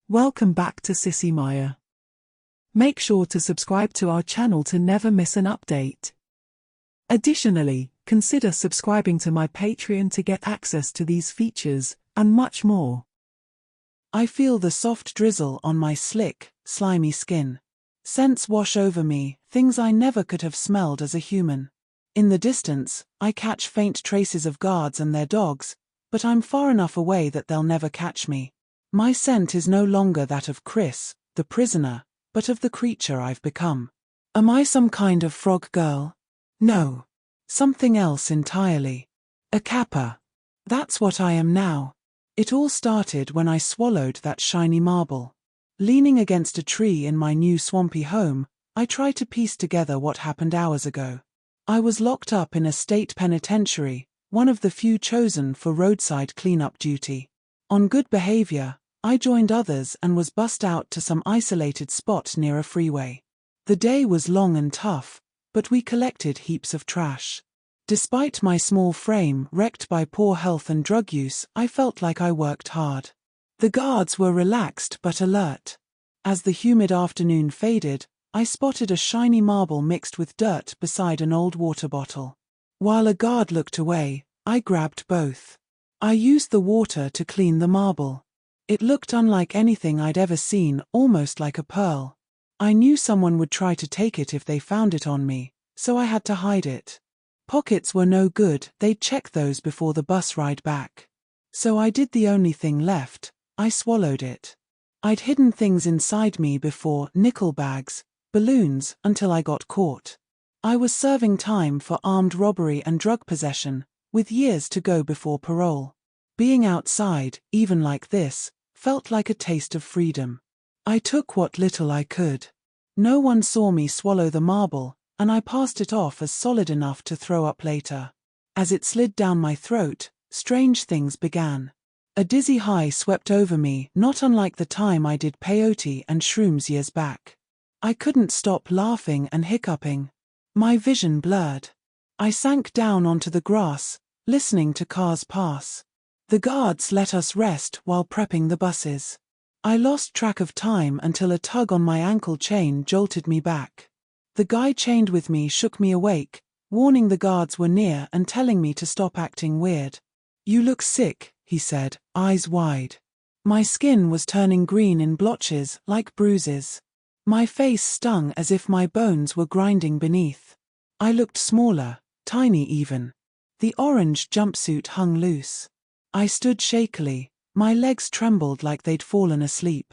Welcome back to Sissy Maya. Make sure to subscribe to our channel to never miss an update. Additionally, consider subscribing to my Patreon to get access to these features, and much more. I feel the soft drizzle on my slick, slimy skin. Scents wash over me, things I never could have smelled as a human. In the distance, I catch faint traces of guards and their dogs, but I'm far enough away that they'll never catch me. My scent is no longer that of Chris, the prisoner, but of the creature I've become. Am I some kind of frog girl? No. Something else entirely. A kappa. That's what I am now. It all started when I swallowed that shiny marble. Leaning against a tree in my new swampy home, I tried to piece together what happened hours ago. I was locked up in a state penitentiary, one of the few chosen for roadside cleanup duty. On good behavior, I joined others and was bussed out to some isolated spot near a freeway. The day was long and tough, but we collected heaps of trash. Despite my small frame wrecked by poor health and drug use, I felt like I worked hard. The guards were relaxed but alert. As the humid afternoon faded, I spotted a shiny marble mixed with dirt beside an old water bottle. While a guard looked away, I grabbed both. I used the water to clean the marble. It looked unlike anything I'd ever seen, almost like a pearl. I knew someone would try to take it if they found it on me, so I had to hide it. Pockets were no good, they'd check those before the bus ride back. So I did the only thing left, I swallowed it. I'd hidden things inside me before, nickel bags, balloons, until I got caught. I was serving time for armed robbery and drug possession, with years to go before parole. Being outside, even like this, felt like a taste of freedom. I took what little I could. No one saw me swallow the marble, and I passed it off as solid enough to throw up later. As it slid down my throat, strange things began. A dizzy high swept over me, not unlike the time I did peyote and shrooms years back. I couldn't stop laughing and hiccuping. My vision blurred. I sank down onto the grass, listening to cars pass. The guards let us rest while prepping the buses. I lost track of time until a tug on my ankle chain jolted me back. The guy chained with me shook me awake, warning the guards were near and telling me to stop acting weird. "You look sick," he said, eyes wide. My skin was turning green in blotches, like bruises. My face stung as if my bones were grinding beneath. I looked smaller, tiny even. The orange jumpsuit hung loose. I stood shakily, my legs trembled like they'd fallen asleep.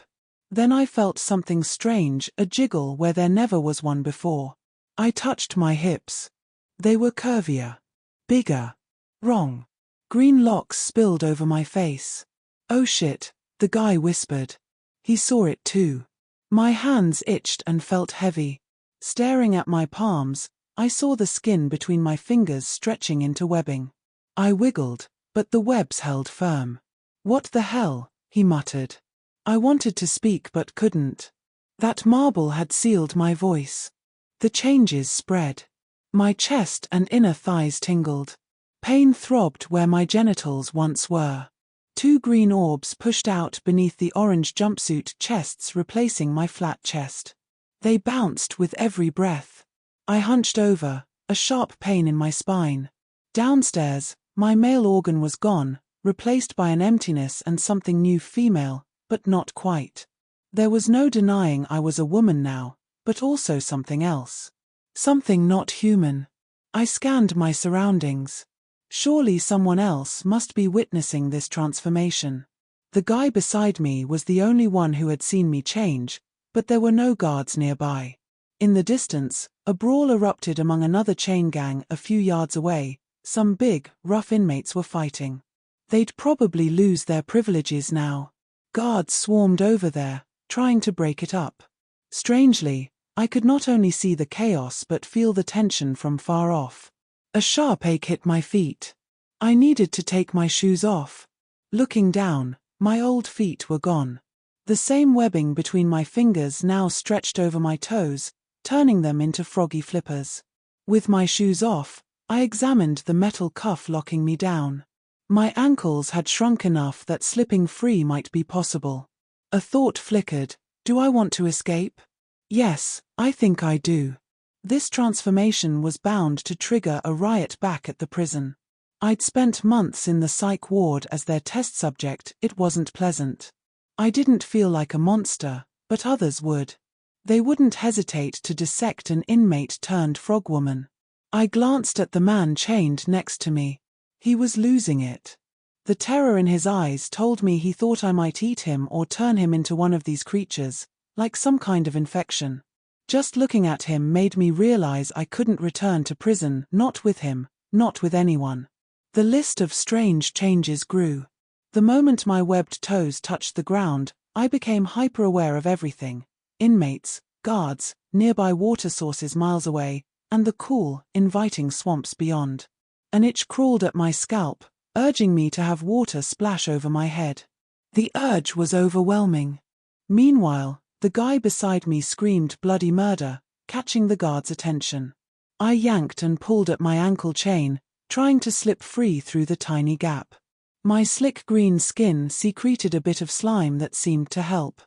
Then I felt something strange, a jiggle where there never was one before. I touched my hips. They were curvier. Bigger. Wrong. Green locks spilled over my face. "Oh shit," the guy whispered. He saw it too. My hands itched and felt heavy. Staring at my palms, I saw the skin between my fingers stretching into webbing. I wiggled, but the webs held firm. "What the hell?" he muttered. I wanted to speak but couldn't. That marble had sealed my voice. The changes spread. My chest and inner thighs tingled. Pain throbbed where my genitals once were. Two green orbs pushed out beneath the orange jumpsuit chests, replacing my flat chest. They bounced with every breath. I hunched over, a sharp pain in my spine. Downstairs, my male organ was gone, replaced by an emptiness and something new, female, but not quite. There was no denying I was a woman now, but also something else. Something not human. I scanned my surroundings. Surely someone else must be witnessing this transformation. The guy beside me was the only one who had seen me change, but there were no guards nearby. In the distance, a brawl erupted among another chain gang a few yards away. Some big, rough inmates were fighting. They'd probably lose their privileges now. Guards swarmed over there, trying to break it up. Strangely, I could not only see the chaos but feel the tension from far off. A sharp ache hit my feet. I needed to take my shoes off. Looking down, my old feet were gone. The same webbing between my fingers now stretched over my toes, turning them into froggy flippers. With my shoes off, I examined the metal cuff locking me down. My ankles had shrunk enough that slipping free might be possible. A thought flickered. Do I want to escape? Yes, I think I do. This transformation was bound to trigger a riot back at the prison. I'd spent months in the psych ward as their test subject. It wasn't pleasant. I didn't feel like a monster, but others would. They wouldn't hesitate to dissect an inmate turned frogwoman. I glanced at the man chained next to me. He was losing it. The terror in his eyes told me he thought I might eat him or turn him into one of these creatures, like some kind of infection. Just looking at him made me realize I couldn't return to prison, not with him, not with anyone. The list of strange changes grew. The moment my webbed toes touched the ground, I became hyper-aware of everything. Inmates, guards, nearby water sources miles away, and the cool, inviting swamps beyond. An itch crawled at my scalp, urging me to have water splash over my head. The urge was overwhelming. Meanwhile, the guy beside me screamed bloody murder, catching the guard's attention. I yanked and pulled at my ankle chain, trying to slip free through the tiny gap. My slick green skin secreted a bit of slime that seemed to help.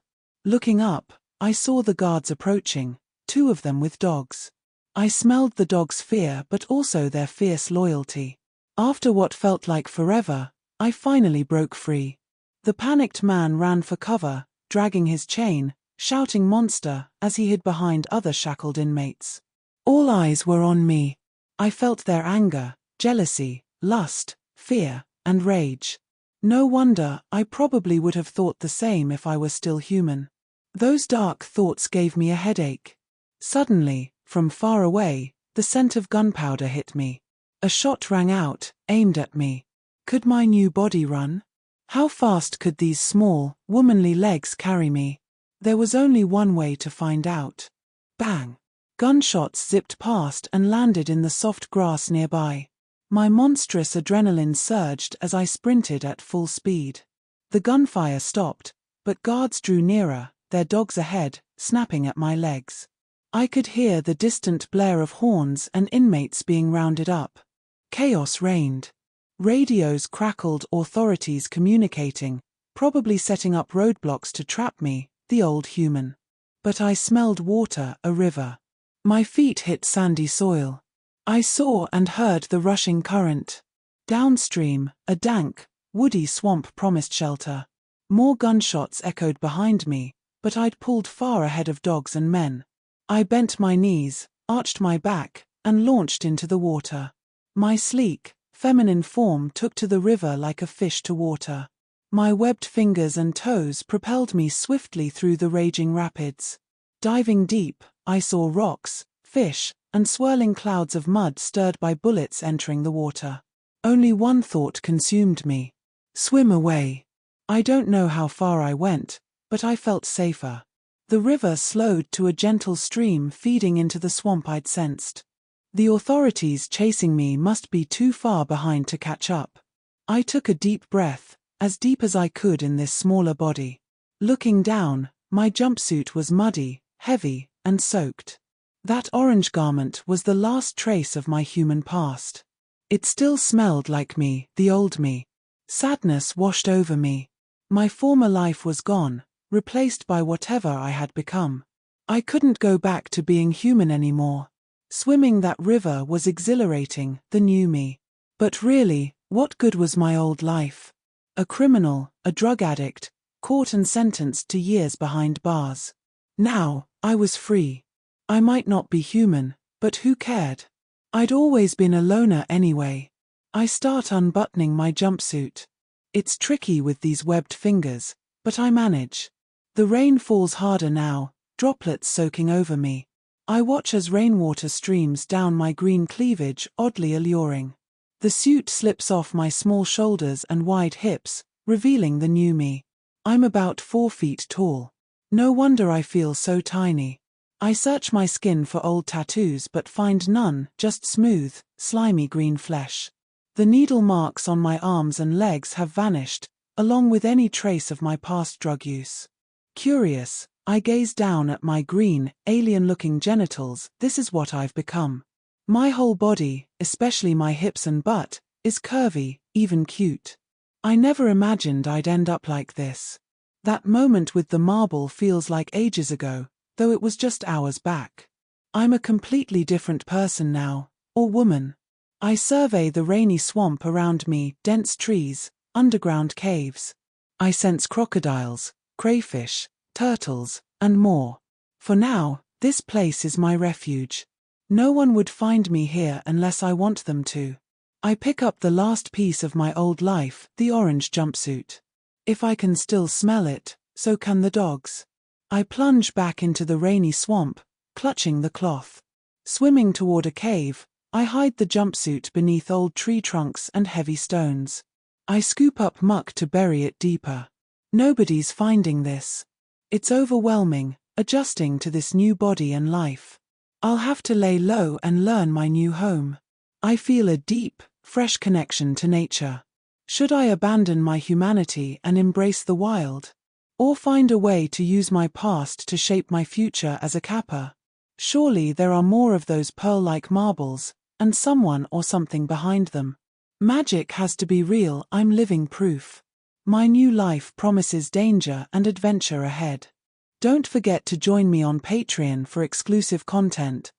Looking up, I saw the guards approaching, 2 of them with dogs. I smelled the dogs' fear but also their fierce loyalty. After what felt like forever, I finally broke free. The panicked man ran for cover, dragging his chain, shouting monster as he hid behind other shackled inmates. All eyes were on me. I felt their anger, jealousy, lust, fear, and rage. No wonder I probably would have thought the same if I were still human. Those dark thoughts gave me a headache. Suddenly, from far away, the scent of gunpowder hit me. A shot rang out, aimed at me. Could my new body run? How fast could these small, womanly legs carry me? There was only one way to find out. Bang! Gunshots zipped past and landed in the soft grass nearby. My monstrous adrenaline surged as I sprinted at full speed. The gunfire stopped, but guards drew nearer, their dogs ahead, snapping at my legs. I could hear the distant blare of horns and inmates being rounded up. Chaos reigned. Radios crackled, authorities communicating, probably setting up roadblocks to trap me, the old human. But I smelled water, a river. My feet hit sandy soil. I saw and heard the rushing current. Downstream, a dank, woody swamp promised shelter. More gunshots echoed behind me, but I'd pulled far ahead of dogs and men. I bent my knees, arched my back, and launched into the water. My sleek, feminine form took to the river like a fish to water. My webbed fingers and toes propelled me swiftly through the raging rapids. Diving deep, I saw rocks, fish, and swirling clouds of mud stirred by bullets entering the water. Only one thought consumed me. Swim away. I don't know how far I went, but I felt safer. The river slowed to a gentle stream feeding into the swamp I'd sensed. The authorities chasing me must be too far behind to catch up. I took a deep breath, as deep as I could in this smaller body. Looking down, my jumpsuit was muddy, heavy, and soaked. That orange garment was the last trace of my human past. It still smelled like me, the old me. Sadness washed over me. My former life was gone, replaced by whatever I had become. I couldn't go back to being human anymore. Swimming that river was exhilarating, the new me. But really, what good was my old life? A criminal, a drug addict, caught and sentenced to years behind bars. Now, I was free. I might not be human, but who cared? I'd always been a loner anyway. I start unbuttoning my jumpsuit. It's tricky with these webbed fingers, but I manage. The rain falls harder now, droplets soaking over me. I watch as rainwater streams down my green cleavage, oddly alluring. The suit slips off my small shoulders and wide hips, revealing the new me. I'm about 4 feet tall. No wonder I feel so tiny. I search my skin for old tattoos but find none, just smooth, slimy green flesh. The needle marks on my arms and legs have vanished, along with any trace of my past drug use. Curious, I gaze down at my green, alien-looking genitals. This is what I've become. My whole body, especially my hips and butt, is curvy, even cute. I never imagined I'd end up like this. That moment with the marble feels like ages ago, though it was just hours back. I'm a completely different person now, or woman. I survey the rainy swamp around me, dense trees, underground caves. I sense crocodiles, crayfish, turtles, and more. For now, this place is my refuge. No one would find me here unless I want them to. I pick up the last piece of my old life, the orange jumpsuit. If I can still smell it, so can the dogs. I plunge back into the rainy swamp, clutching the cloth. Swimming toward a cave, I hide the jumpsuit beneath old tree trunks and heavy stones. I scoop up muck to bury it deeper. Nobody's finding this. It's overwhelming, adjusting to this new body and life. I'll have to lay low and learn my new home. I feel a deep, fresh connection to nature. Should I abandon my humanity and embrace the wild? Or find a way to use my past to shape my future as a kappa? Surely there are more of those pearl-like marbles, and someone or something behind them. Magic has to be real, I'm living proof. My new life promises danger and adventure ahead. Don't forget to join me on Patreon for exclusive content,